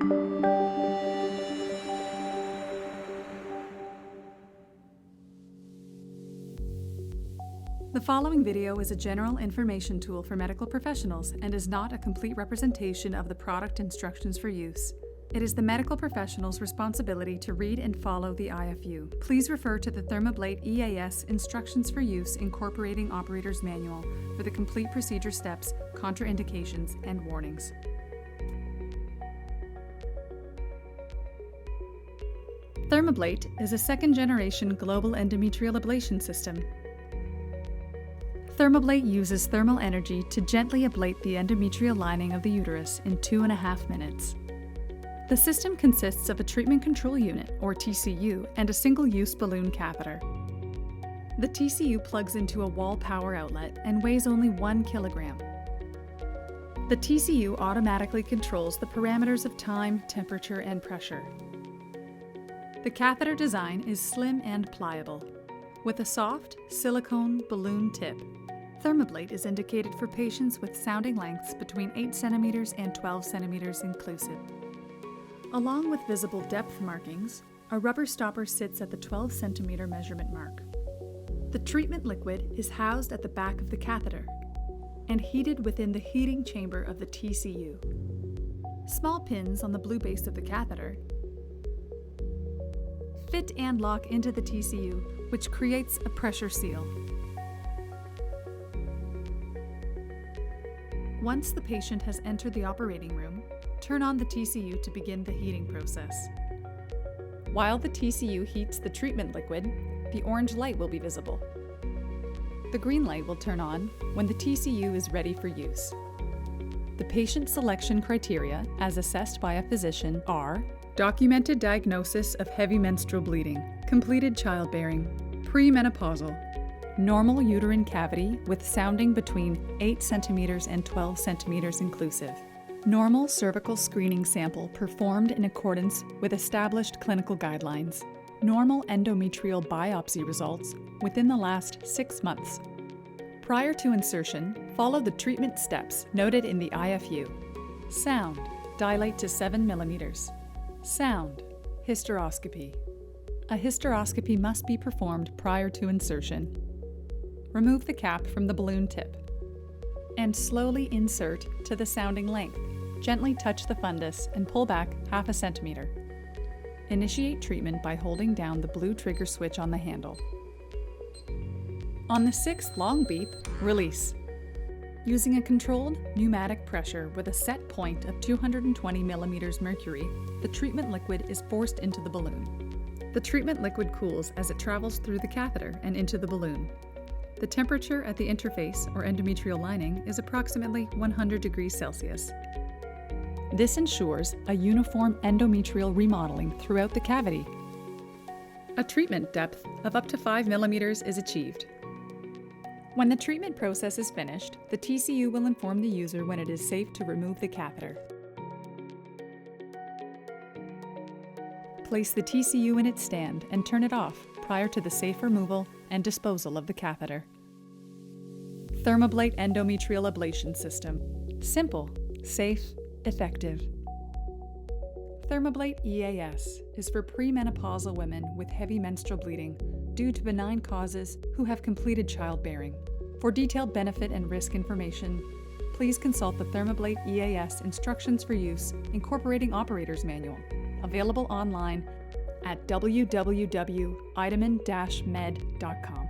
The following video is a general information tool for medical professionals and is not a complete representation of the product instructions for use. It is the medical professional's responsibility to read and follow the IFU. Please refer to the Thermablate EAS Instructions for Use Incorporating Operator's Manual for the complete procedure steps, contraindications, and warnings. Thermablate is a second-generation global endometrial ablation system. Thermablate uses thermal energy to gently ablate the endometrial lining of the uterus in 2.5 minutes. The system consists of a treatment control unit, or TCU, and a single-use balloon catheter. The TCU plugs into a wall power outlet and weighs only 1 kilogram. The TCU automatically controls the parameters of time, temperature, and pressure. The catheter design is slim and pliable, with a soft, silicone balloon tip. Thermablate is indicated for patients with sounding lengths between 8 centimeters and 12 centimeters inclusive. Along with visible depth markings, a rubber stopper sits at the 12 centimeter measurement mark. The treatment liquid is housed at the back of the catheter and heated within the heating chamber of the TCU. Small pins on the blue base of the catheter fit and lock into the TCU, which creates a pressure seal. Once the patient has entered the operating room, turn on the TCU to begin the heating process. While the TCU heats the treatment liquid, the orange light will be visible. The green light will turn on when the TCU is ready for use. The patient selection criteria, as assessed by a physician, are documented diagnosis of heavy menstrual bleeding, completed childbearing, premenopausal, normal uterine cavity with sounding between 8 centimeters and 12 centimeters inclusive, normal cervical screening sample performed in accordance with established clinical guidelines, normal endometrial biopsy results within the last 6 months. Prior to insertion, follow the treatment steps noted in the IFU. Sound, dilate to 7 millimeters. Sound, hysteroscopy. A hysteroscopy must be performed prior to insertion. Remove the cap from the balloon tip and slowly insert to the sounding length. Gently touch the fundus and pull back 0.5 centimeter. Initiate treatment by holding down the blue trigger switch on the handle. On the 6th long beep, release. Using a controlled pneumatic pressure with a set point of 220 millimeters mercury, the treatment liquid is forced into the balloon. The treatment liquid cools as it travels through the catheter and into the balloon. The temperature at the interface or endometrial lining is approximately 100 degrees Celsius. This ensures a uniform endometrial remodeling throughout the cavity. A treatment depth of up to 5 millimeters is achieved. When the treatment process is finished, the TCU will inform the user when it is safe to remove the catheter. Place the TCU in its stand and turn it off prior to the safe removal and disposal of the catheter. Thermablate Endometrial Ablation System. Simple, safe, effective. Thermablate EAS is for premenopausal women with heavy menstrual bleeding due to benign causes who have completed childbearing. For detailed benefit and risk information, please consult the Thermablate EAS Instructions for Use Incorporating Operator's Manual, available online at www.itamin-med.com.